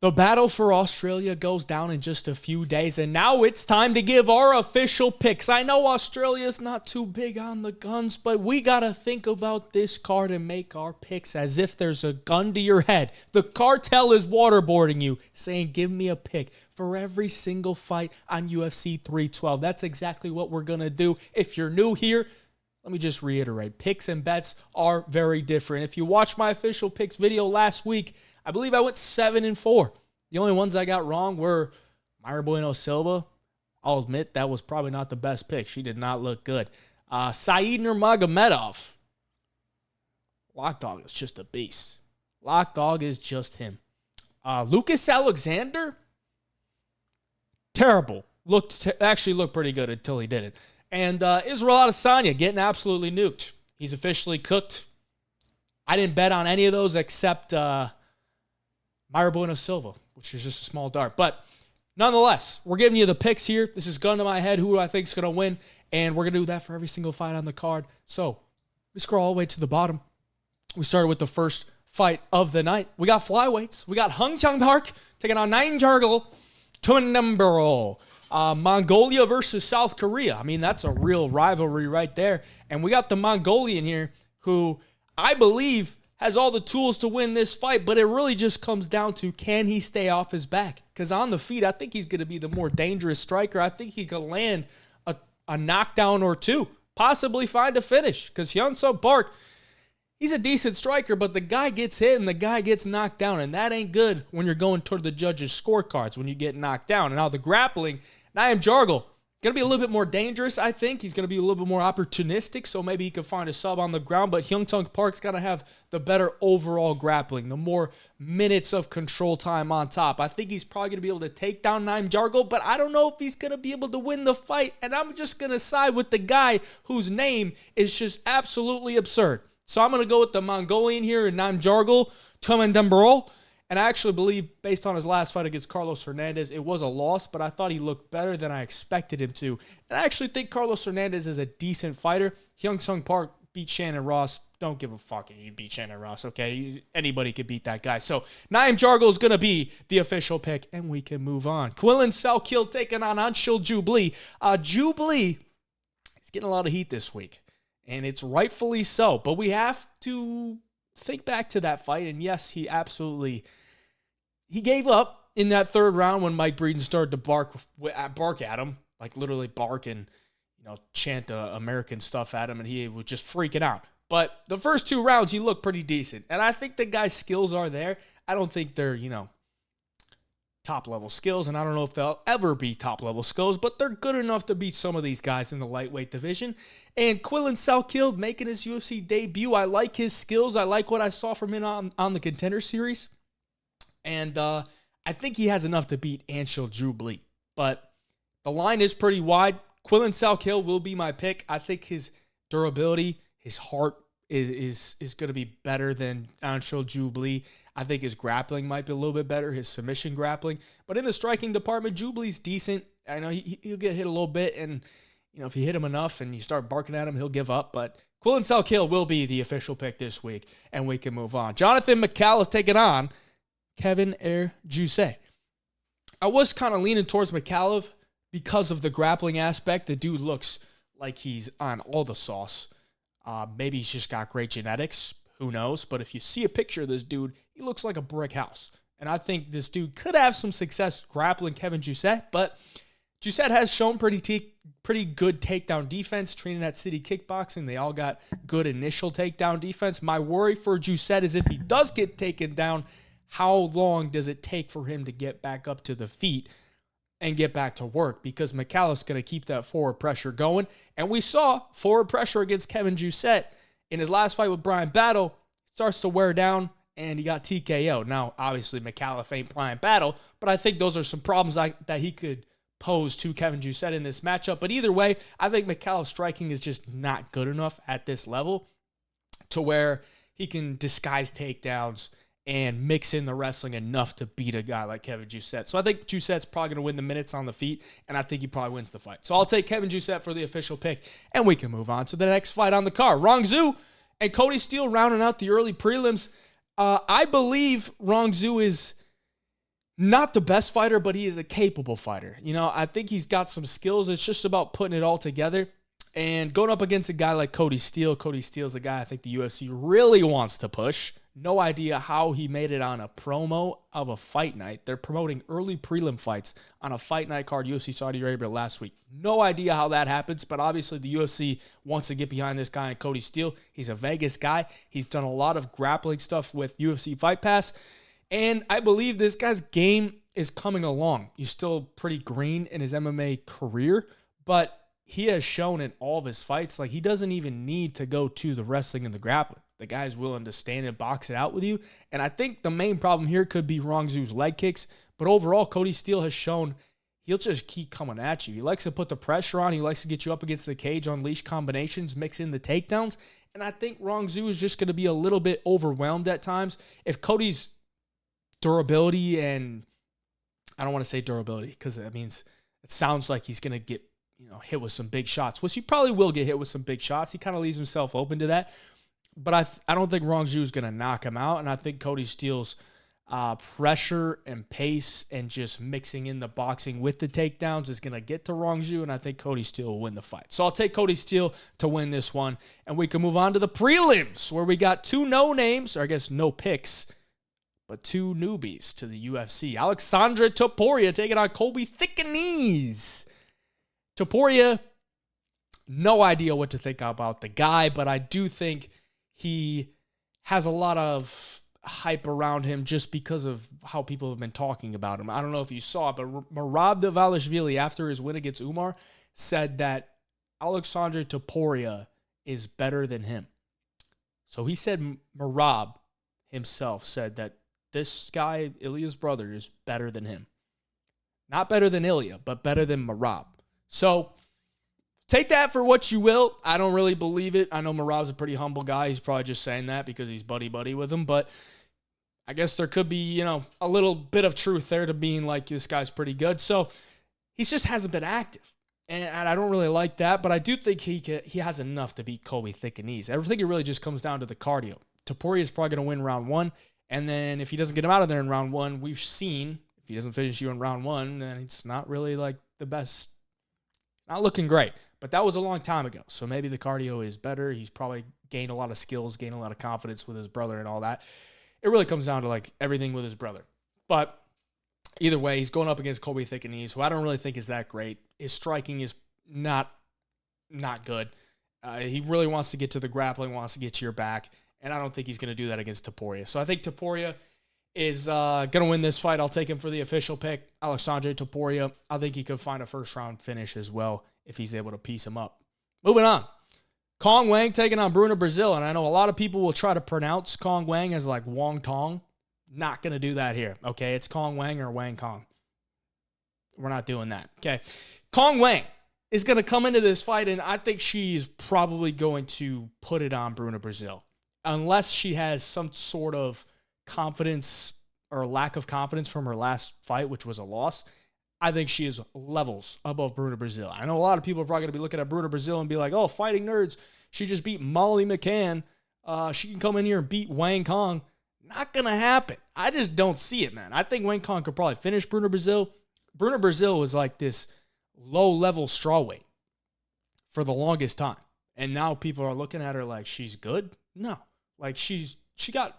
The battle for Australia goes down in just a few days, and now it's time to give our official picks. I know Australia's not too big on the guns, but we got to think about this card and make our picks as if there's a gun to your head. The cartel is waterboarding you, saying, give me a pick for every single fight on UFC 312. That's exactly what we're going to do. If you're new here, let me just reiterate, picks and bets are very different. If you watched my official picks video last week, I believe I went 7-4. The only ones I got wrong were Mayra Bueno Silva. I'll admit that was probably not the best pick. She did not look good. Said Nurmagomedov. Lock Dog is just a beast. Lock Dog is just him. Lucas Alexander. Terrible. Actually looked pretty good until he did it. And Israel Adesanya getting absolutely nuked. He's officially cooked. I didn't bet on any of those except Mayra Bueno Silva, which is just a small dart. But nonetheless, we're giving you the picks here. This is gun to my head, who I think is going to win. And we're going to do that for every single fight on the card. So we scroll all the way to the bottom. We started with the first fight of the night. We got flyweights. We got Hung Park taking on Tumendemberel. Mongolia versus South Korea. I mean, that's a real rivalry right there. And we got the Mongolian here, who I believe has all the tools to win this fight, but it really just comes down to, can he stay off his back? Because on the feet, I think he's going to be the more dangerous striker. I think he could land a knockdown or two, possibly find a finish. Because Hyun-Suk Park, he's a decent striker, but the guy gets hit and the guy gets knocked down, and that ain't good when you're going toward the judges' scorecards when you get knocked down. And now the grappling, Tumendemberel, going to be a little bit more dangerous, I think. He's going to be a little bit more opportunistic, so maybe he could find a sub on the ground. But Hyun-Suk Park's got to have the better overall grappling, the more minutes of control time on top. I think he's probably going to be able to take down Tumendemberel, but I don't know if he's going to be able to win the fight. And I'm just going to side with the guy whose name is just absolutely absurd. So I'm going to go with the Mongolian here in Tumendemberel. And I actually believe, based on his last fight against Carlos Hernandez, it was a loss, but I thought he looked better than I expected him to. And I actually think Carlos Hernandez is a decent fighter. Hyun-Suk Park beat Shannon Ross. Don't give a fuck if he beat Shannon Ross, okay? Anybody could beat that guy. So Tumendemberel is going to be the official pick, and we can move on. Quillen Salkilld taking on Anshul Jubli. Jubli is getting a lot of heat this week, and it's rightfully so. But we have to think back to that fight, and yes, he gave up in that third round when Mike Breeden started to bark at him, like literally bark and chant American stuff at him, and he was just freaking out. But the first two rounds, he looked pretty decent, and I think the guy's skills are there. I don't think they're top-level skills, and I don't know if they'll ever be top-level skills, but they're good enough to beat some of these guys in the lightweight division. And Quillen Salkilld making his UFC debut. I like his skills. I like what I saw from him on the Contender Series. And I think he has enough to beat Anshul Jubli. But the line is pretty wide. Quillen Salkilld will be my pick. I think his durability, his heart is going to be better than Anshul Jubli. I think his grappling might be a little bit better, his submission grappling. But in the striking department, Jubli's decent. I know he'll get hit a little bit, and if you hit him enough and you start barking at him, he'll give up. But Quillen Salkilld will be the official pick this week, and we can move on. Jonathan Micallef taking on Kevin Jousset. I was kind of leaning towards Micallef because of the grappling aspect. The dude looks like he's on all the sauce. Maybe he's just got great genetics. Who knows? But if you see a picture of this dude, he looks like a brick house. And I think this dude could have some success grappling Kevin Jousset. But Jousset has shown pretty good takedown defense. Training at City Kickboxing, they all got good initial takedown defense. My worry for Jousset is if he does get taken down, how long does it take for him to get back up to the feet and get back to work? Because Micallef's going to keep that forward pressure going. And we saw forward pressure against Kevin Jousset in his last fight with Brian Battle. Starts to wear down, and he got TKO. Now, obviously, Micallef ain't Brian Battle, but I think those are some problems that he could pose to Kevin Jousset in this matchup. But either way, I think Micallef's striking is just not good enough at this level to where he can disguise takedowns and mix in the wrestling enough to beat a guy like Kevin Jousset. So I think Jousset's probably going to win the minutes on the feet, and I think he probably wins the fight. So I'll take Kevin Jousset for the official pick, and we can move on to the next fight on the card. Rongzhu and Cody Steele rounding out the early prelims. I believe Rongzhu is Not the best fighter, but he is a capable fighter. You know, I think he's got some skills. It's just about putting it all together. And going up against a guy like Cody Steele. Cody Steele's a guy I think the UFC really wants to push. No idea how he made it on a promo of a fight night. They're promoting early prelim fights on a fight night card, UFC Saudi Arabia last week. No idea how that happens, but obviously the UFC wants to get behind this guy, Cody Steele. He's a Vegas guy. He's done a lot of grappling stuff with UFC Fight Pass, and I believe this guy's game is coming along. He's still pretty green in his MMA career, but he has shown in all of his fights, like he doesn't even need to go to the wrestling and the grappling. The guy's willing to stand and box it out with you. And I think the main problem here could be Rongzhu's leg kicks. But overall, Cody Steele has shown he'll just keep coming at you. He likes to put the pressure on. He likes to get you up against the cage, unleash combinations, mix in the takedowns. And I think Rongzhu is just going to be a little bit overwhelmed at times. If Cody's durability, and I don't want to say durability because it means it sounds like he's going to get hit with some big shots, which he probably will get hit with some big shots. He kind of leaves himself open to that. But I don't think Rongzhu is going to knock him out. And I think Cody Steele's pressure and pace and just mixing in the boxing with the takedowns is going to get to Rongzhu. And I think Cody Steele will win the fight. So I'll take Cody Steele to win this one. And we can move on to the prelims, where we got two no names, or I guess no picks, but two newbies to the UFC. Alexandre Topuria taking on Colby Thicknesse. Topuria, no idea what to think about the guy, but I do think he has a lot of hype around him just because of how people have been talking about him. I don't know if you saw it, but Merab Dvalishvili, after his win against Umar, said that Alexandre Topuria is better than him. So he said, Merab himself said that this guy, Ilya's brother, is better than him. Not better than Ilya, but better than Merab. So take that for what you will. I don't really believe it. I know Merab's a pretty humble guy. He's probably just saying that because he's buddy-buddy with him. But I guess there could be, a little bit of truth there to being like, this guy's pretty good. So he just hasn't been active. And I don't really like that. But I do think he has enough to beat Colby Thicknesse. I think it really just comes down to the cardio. Topuria is probably going to win round one. And then if he doesn't get him out of there in round one, we've seen, if he doesn't finish you in round one, then it's not really like the best. Not looking great, but that was a long time ago. So maybe the cardio is better. He's probably gained a lot of skills, gained a lot of confidence with his brother and all that. It really comes down to like everything with his brother. But either way, he's going up against Colby Thicknesse, who I don't really think is that great. His striking is not good. He really wants to get to the grappling, wants to get to your back, and I don't think he's going to do that against Topuria. So I think Topuria is going to win this fight. I'll take him for the official pick. Alexandre Topuria. I think he could find a first-round finish as well if he's able to piece him up. Moving on. Kong Wang taking on Bruno Brasil. And I know a lot of people will try to pronounce Kong Wang as like Wong Tong. Not going to do that here. Okay, it's Kong Wang or Wang Kong. We're not doing that. Okay. Kong Wang is going to come into this fight, and I think she's probably going to put it on Bruno Brasil. Unless she has some sort of confidence or lack of confidence from her last fight, which was a loss. I think she is levels above Bruno Brasil. I know a lot of people are probably going to be looking at Bruno Brasil and be like, oh, fighting nerds, she just beat Molly McCann. She can come in here and beat Wang Kong. Not going to happen. I just don't see it, man. I think Wang Kong could probably finish Bruno Brasil. Bruno Brasil was like this low-level strawweight for the longest time. And now people are looking at her like she's good. No. Like she got,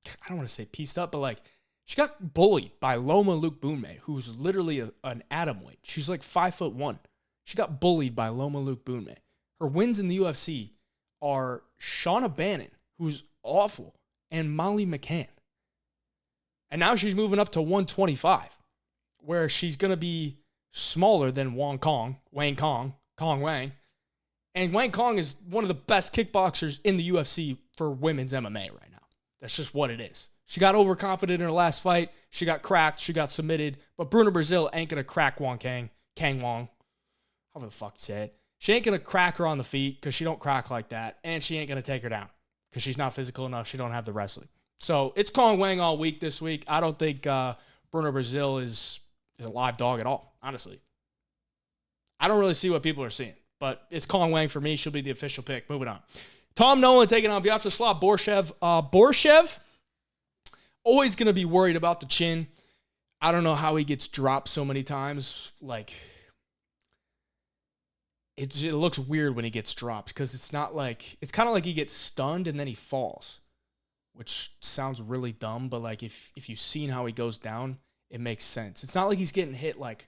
I don't want to say pieced up, but like she got bullied by Loma Lukebunme, who's literally an atom weight. She's like 5'1". She got bullied by Loma Lukebunme. Her wins in the UFC are Shauna Bannon, who's awful, and Molly McCann. And now she's moving up to 125, where she's going to be smaller than Wang Kong. And Wang Kong is one of the best kickboxers in the UFC for women's MMA right now. That's just what it is. She got overconfident in her last fight. She got cracked. She got submitted. But Bruno Brasil ain't going to crack Kang Wang. However the fuck you say it. She ain't going to crack her on the feet because she don't crack like that. And she ain't going to take her down because she's not physical enough. She don't have the wrestling. So it's Kong Wang all week this week. I don't think Bruno Brasil is a live dog at all, honestly. I don't really see what people are seeing. But it's Kong Wang for me. She'll be the official pick. Moving on. Tom Nolan taking on Vyacheslav Borshchev. Borshchev, Always going to be worried about the chin. I don't know how he gets dropped so many times. Like, it looks weird when he gets dropped because it's not like, it's kind of like he gets stunned and then he falls, which sounds really dumb, but like if you've seen how he goes down, it makes sense. It's not like he's getting hit like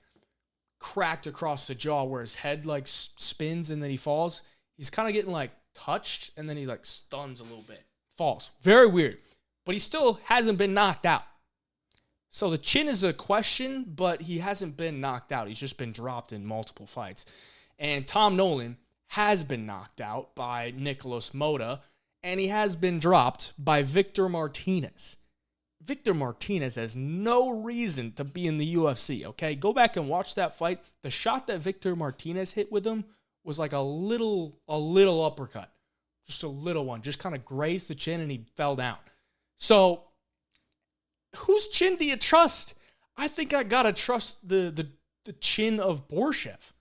cracked across the jaw where his head like spins and then he falls. He's kind of getting like touched and then he like stuns a little bit. Falls. Very weird. But he still hasn't been knocked out. So the chin is a question, but he hasn't been knocked out. He's just been dropped in multiple fights. And Tom Nolan has been knocked out by Nicholas Motta, and he has been dropped by Victor Martinez. Victor Martinez has no reason to be in the UFC, okay? Go back and watch that fight. The shot that Victor Martinez hit with him was like a little uppercut. Just a little one. Just kind of grazed the chin and he fell down. So, whose chin do you trust? I think I got to trust the chin of Borshchev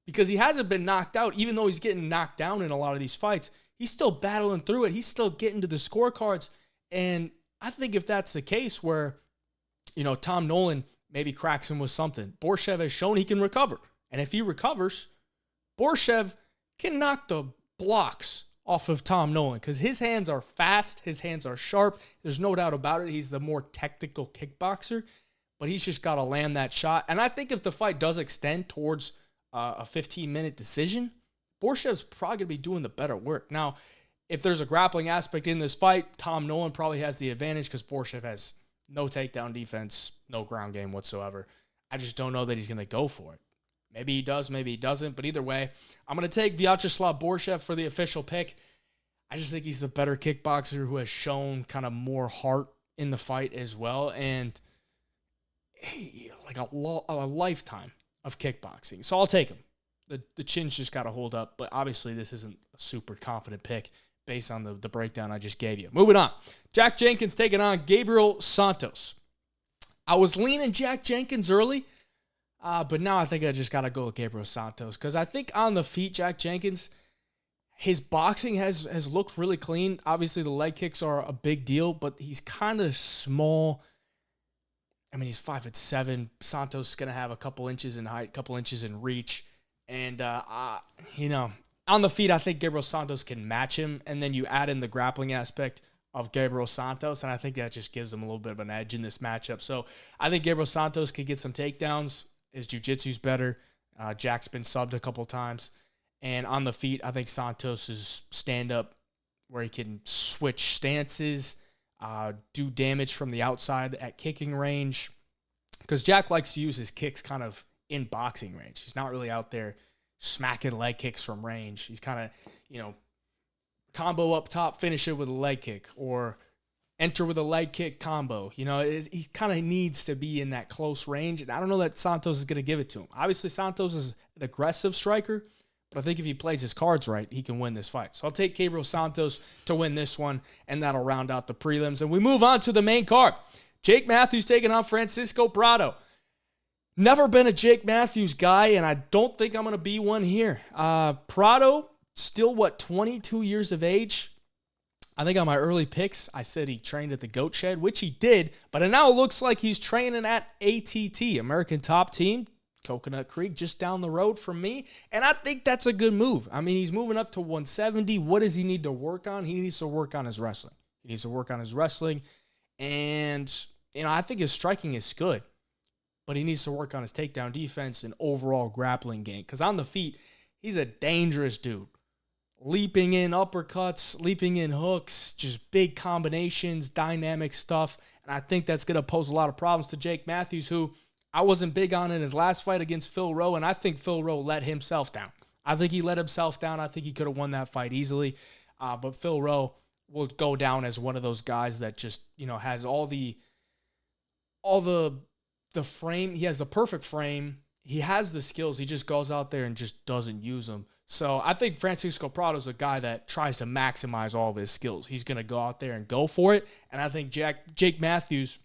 because he hasn't been knocked out. Even though he's getting knocked down in a lot of these fights, he's still battling through it. He's still getting to the scorecards. And I think if that's the case where, Tom Nolan maybe cracks him with something, Borshchev has shown he can recover. And if he recovers, Borshchev can knock the blocks off of Tom Nolan because his hands are fast, his hands are sharp. There's no doubt about it. He's the more technical kickboxer, but he's just got to land that shot. And I think if the fight does extend towards a 15-minute decision, Borshchev's probably going to be doing the better work. Now, if there's a grappling aspect in this fight, Tom Nolan probably has the advantage because Borshchev has no takedown defense, no ground game whatsoever. I just don't know that he's going to go for it. Maybe he does, maybe he doesn't. But either way, I'm going to take Vyacheslav Borshchev for the official pick. I just think he's the better kickboxer who has shown kind of more heart in the fight as well. And like a lifetime of kickboxing. So I'll take him. The chin's just got to hold up. But obviously this isn't a super confident pick based on the breakdown I just gave you. Moving on. Jack Jenkins taking on Gabriel Santos. I was leaning Jack Jenkins early. But now I think I just got to go with Gabriel Santos because I think on the feet, Jack Jenkins, his boxing has looked really clean. Obviously, the leg kicks are a big deal, but he's kind of small. I mean, he's 5'7". Santos is going to have a couple inches in height, a couple inches in reach. And, on the feet, I think Gabriel Santos can match him. And then you add in the grappling aspect of Gabriel Santos, and I think that just gives him a little bit of an edge in this matchup. So I think Gabriel Santos could get some takedowns. His jiu-jitsu's better. Jack's been subbed a couple times. And on the feet, I think Santos' stand-up where he can switch stances, do damage from the outside at kicking range. Because Jack likes to use his kicks kind of in boxing range. He's not really out there smacking leg kicks from range. He's kind of, combo up top, finish it with a leg kick, or enter with a leg kick combo. He kind of needs to be in that close range, and I don't know that Santos is going to give it to him. Obviously, Santos is an aggressive striker, but I think if he plays his cards right, he can win this fight. So I'll take Gabriel Santos to win this one, and that'll round out the prelims. And we move on to the main card. Jake Matthews taking on Francisco Prado. Never been a Jake Matthews guy, and I don't think I'm going to be one here. Prado, still, 22 years of age? I think on my early picks, I said he trained at the Goat Shed, which he did, but it now looks like he's training at ATT, American Top Team, Coconut Creek, just down the road from me, and I think that's a good move. I mean, he's moving up to 170. What does he need to work on? He needs to work on his wrestling. And, I think his striking is good, but he needs to work on his takedown defense and overall grappling game, because on the feet, he's a dangerous dude. Leaping in uppercuts, leaping in hooks, just big combinations, dynamic stuff. And I think that's going to pose a lot of problems to Jake Matthews, who I wasn't big on in his last fight against Phil Rowe, and I think Phil Rowe let himself down. I think he let himself down. I think he could have won that fight easily. But Phil Rowe will go down as one of those guys that just, has all the frame. He has the perfect frame. He has the skills. He just goes out there and just doesn't use them. So I think Francisco Prado is a guy that tries to maximize all of his skills. He's going to go out there and go for it. And I think Jake Matthews'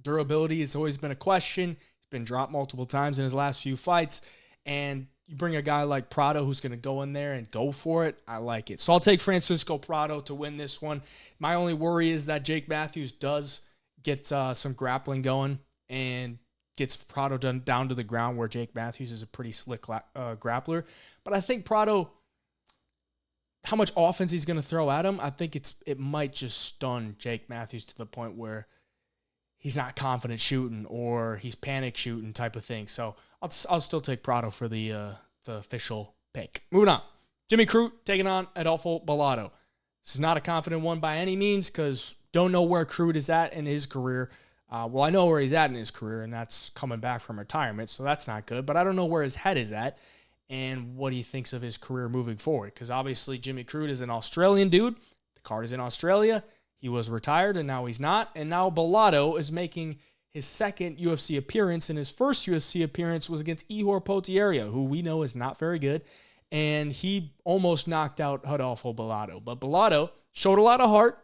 durability has always been a question. He's been dropped multiple times in his last few fights. And you bring a guy like Prado who's going to go in there and go for it. I like it. So I'll take Francisco Prado to win this one. My only worry is that Jake Matthews does gets some grappling going and gets Prado down to the ground, where Jake Matthews is a pretty slick grappler. But I think Prado, how much offense he's going to throw at him, I think it might just stun Jake Matthews to the point where he's not confident shooting or he's panic shooting type of thing. So I'll still take Prado for the official pick. Moving on. Jimmy Crute taking on Adolfo Bellato. This is not a confident one by any means because don't know where Crute is at in his career. Well, I know where he's at in his career, and that's coming back from retirement, so that's not good. But I don't know where his head is at and what he thinks of his career moving forward. Because obviously Jimmy Crute is an Australian dude. The card is in Australia. He was retired, and now he's not. And now Bellato is making his second UFC appearance, and his first UFC appearance was against Ihor Potieria, who we know is not very good. And he almost knocked out Adolfo Bellato. But Bellato showed a lot of heart,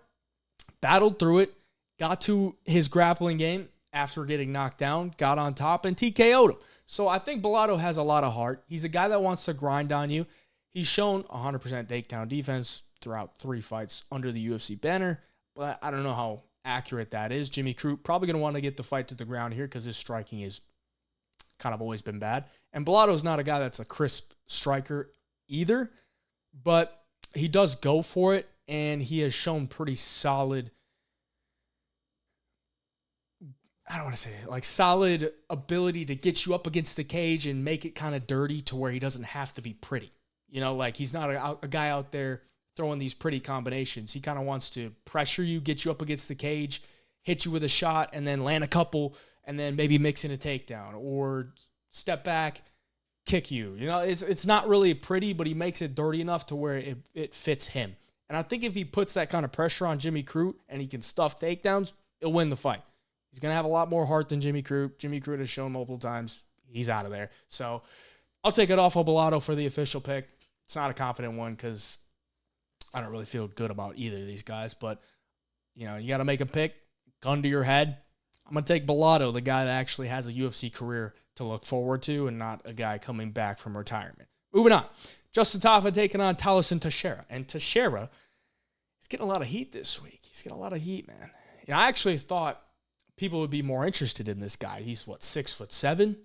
battled through it, got to his grappling game after getting knocked down, got on top, and TKO'd him. So I think Bellato has a lot of heart. He's a guy that wants to grind on you. He's shown 100% takedown defense throughout 3 fights under the UFC banner, but I don't know how accurate that is. Jimmy Crute probably going to want to get the fight to the ground here because his striking is kind of always been bad. And Bellato's not a guy that's a crisp striker either, but he does go for it, and he has shown pretty solid, I don't want to say it, like solid ability to get you up against the cage and make it kind of dirty to where he doesn't have to be pretty. You know, like he's not a guy out there throwing these pretty combinations. He kind of wants to pressure you, get you up against the cage, hit you with a shot, and then land a couple, and then maybe mix in a takedown or step back, kick you. You know, it's not really pretty, but he makes it dirty enough to where it fits him. And I think if he puts that kind of pressure on Jimmy Crute and he can stuff takedowns, he'll win the fight. He's going to have a lot more heart than Jimmy Crute. Jimmy Crute has shown multiple times he's out of there. So I'll take it off of Bellato for the official pick. It's not a confident one because I don't really feel good about either of these guys. But, you know, you got to make a pick. Gun to your head. I'm going to take Bellato, the guy that actually has a UFC career to look forward to and not a guy coming back from retirement. Moving on. Justin Tafa taking on Teixeira. And Teixeira, he's getting a lot of heat this week. He's getting a lot of heat, man. You know, I actually thought people would be more interested in this guy. He's, 6'7",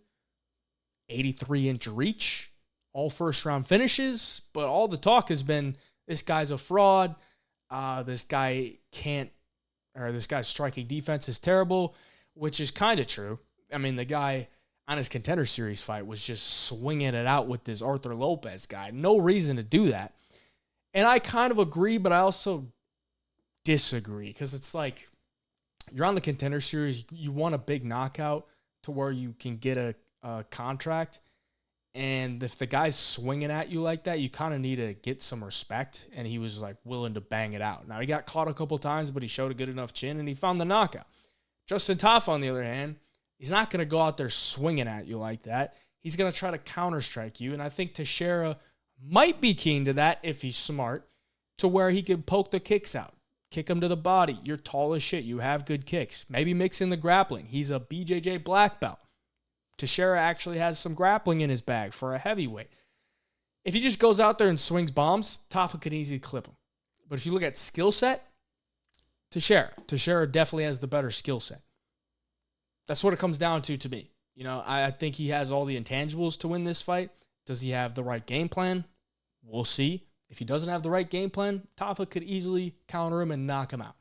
83-inch reach, all first-round finishes, but all the talk has been this guy's a fraud. This guy's striking defense is terrible, which is kind of true. I mean, the guy on his Contender Series fight was just swinging it out with this Arthur Lopez guy. No reason to do that. And I kind of agree, but I also disagree because it's like, you're on the Contender Series, you want a big knockout to where you can get a contract. And if the guy's swinging at you like that, you kind of need to get some respect. And he was willing to bang it out. Now, he got caught a couple times, but he showed a good enough chin and he found the knockout. Justin Tafa, on the other hand, he's not going to go out there swinging at you like that. He's going to try to counter-strike you. And I think Teixeira might be keen to that if he's smart, to where he could poke the kicks out. Kick him to the body. You're tall as shit. You have good kicks. Maybe mix in the grappling. He's a BJJ black belt. Teixeira actually has some grappling in his bag for a heavyweight. If he just goes out there and swings bombs, Tafa could easily clip him. But if you look at skill set, Teixeira definitely has the better skill set. That's what it comes down to me. You know, I think he has all the intangibles to win this fight. Does he have the right game plan? We'll see. If he doesn't have the right game plan, Tafa could easily counter him and knock him out.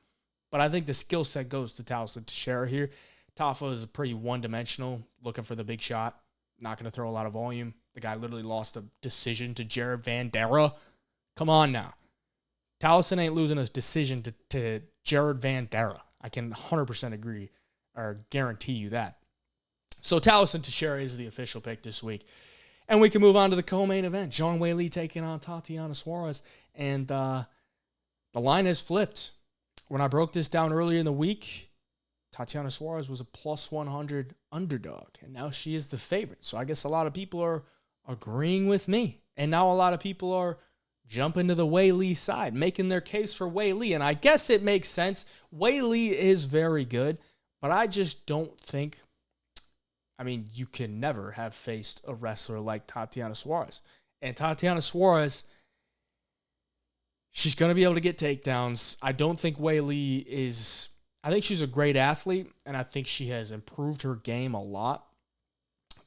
But I think the skill set goes to Teixeira here. Tafa is pretty one-dimensional, looking for the big shot, not going to throw a lot of volume. The guy literally lost a decision to Jared Vanderaa. Come on now. Taliesin ain't losing a decision to Jared Vanderaa. I can 100% agree or guarantee you that. So Taliesin Teixeira is the official pick this week. And we can move on to the co-main event. Weili taking on Tatiana Suarez. And the line has flipped. When I broke this down earlier in the week, Tatiana Suarez was a plus 100 underdog. And now she is the favorite. So I guess a lot of people are agreeing with me. And now a lot of people are jumping to the Weili side, making their case for Weili. And I guess it makes sense. Weili is very good. But I just don't think... I mean, you can never have faced a wrestler like Tatiana Suarez. And Tatiana Suarez, she's going to be able to get takedowns. I don't think Weili is I think she's a great athlete, and I think she has improved her game a lot.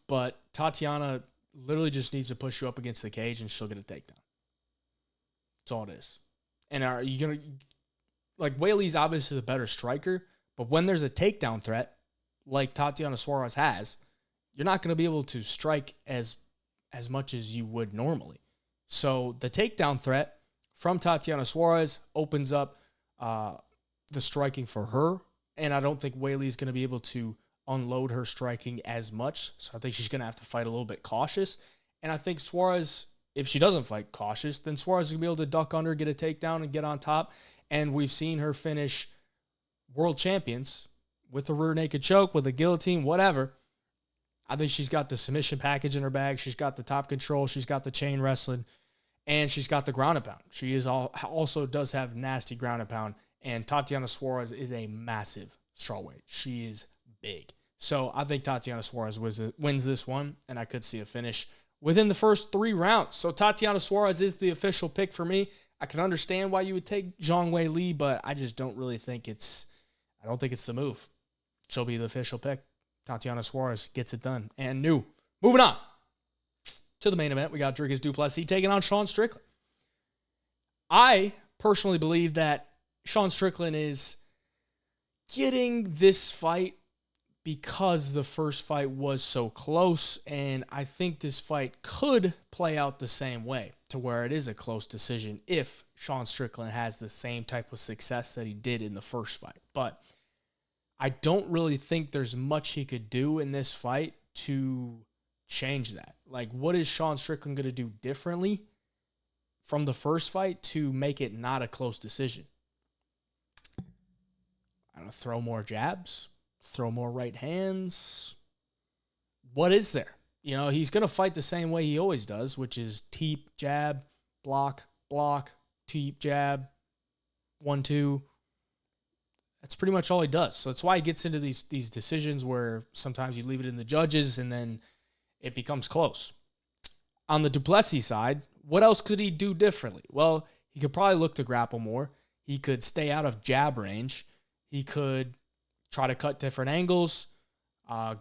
But Tatiana literally just needs to push you up against the cage, and she'll get a takedown. That's all it is. And are you going to, like, Weili's obviously the better striker, but when there's a takedown threat, like Tatiana Suarez has, you're not going to be able to strike as much as you would normally. So the takedown threat from Tatiana Suarez opens up the striking for her, and I don't think Weili is going to be able to unload her striking as much, so I think she's going to have to fight a little bit cautious. And I think Suarez, if she doesn't fight cautious, then Suarez is going to be able to duck under, get a takedown, and get on top. And we've seen her finish world champions with a rear naked choke, with a guillotine, whatever. I think she's got the submission package in her bag. She's got the top control. She's got the chain wrestling. And she's got the ground and pound. She also does have nasty ground and pound. And Tatiana Suarez is a massive strawweight. She is big. So I think Tatiana Suarez wins this one, and I could see a finish within the first 3 rounds. So Tatiana Suarez is the official pick for me. I can understand why you would take Zhang Weili, but I just don't really think I don't think it's the move. She'll be the official pick. Tatiana Suarez gets it done. And moving on to the main event, we got Dricus du Plessis taking on Sean Strickland. I personally believe that Sean Strickland is getting this fight because the first fight was so close, and I think this fight could play out the same way, to where it is a close decision if Sean Strickland has the same type of success that he did in the first fight. But I don't really think there's much he could do in this fight to change that. Like, what is Sean Strickland going to do differently from the first fight to make it not a close decision? I don't know, throw more jabs, throw more right hands. What is there? You know, he's going to fight the same way he always does, which is teep, jab, block, teep, jab, 1-2. That's pretty much all he does. So that's why he gets into these decisions where sometimes you leave it in the judges and then it becomes close. On the du Plessis side, what else could he do differently? Well, he could probably look to grapple more. He could stay out of jab range. He could try to cut different angles,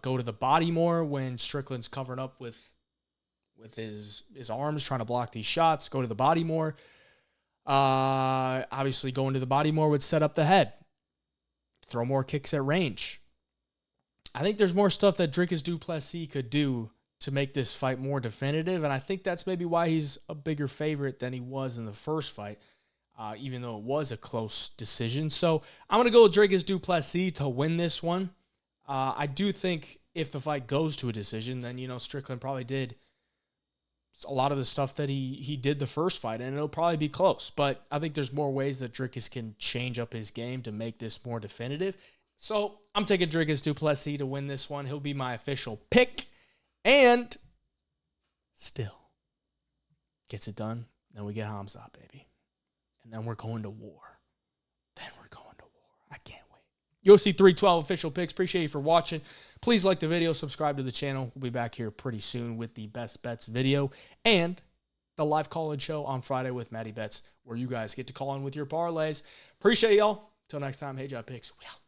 go to the body more when Strickland's covering up with his arms, trying to block these shots, go to the body more. Obviously, going to the body more would set up the head. Throw more kicks at range. I think there's more stuff that Dricus du Plessis could do to make this fight more definitive, and I think that's maybe why he's a bigger favorite than he was in the first fight, even though it was a close decision. So I'm going to go with Dricus du Plessis to win this one. I do think if the fight goes to a decision, then, you know, Strickland probably did a lot of the stuff that he did the first fight, and it'll probably be close. But I think there's more ways that Dricus can change up his game to make this more definitive. So I'm taking Dricus du Plessis to win this one. He'll be my official pick. And still gets it done. Then we get Hamza, baby. And then we're going to war. I can't wait. UFC 312 official picks. Appreciate you for watching. Please like the video, subscribe to the channel. We'll be back here pretty soon with the Best Bets video and the live call-in show on Friday with Matty Bets, where you guys get to call in with your parlays. Appreciate y'all. Till next time, hey, Job Picks. We out.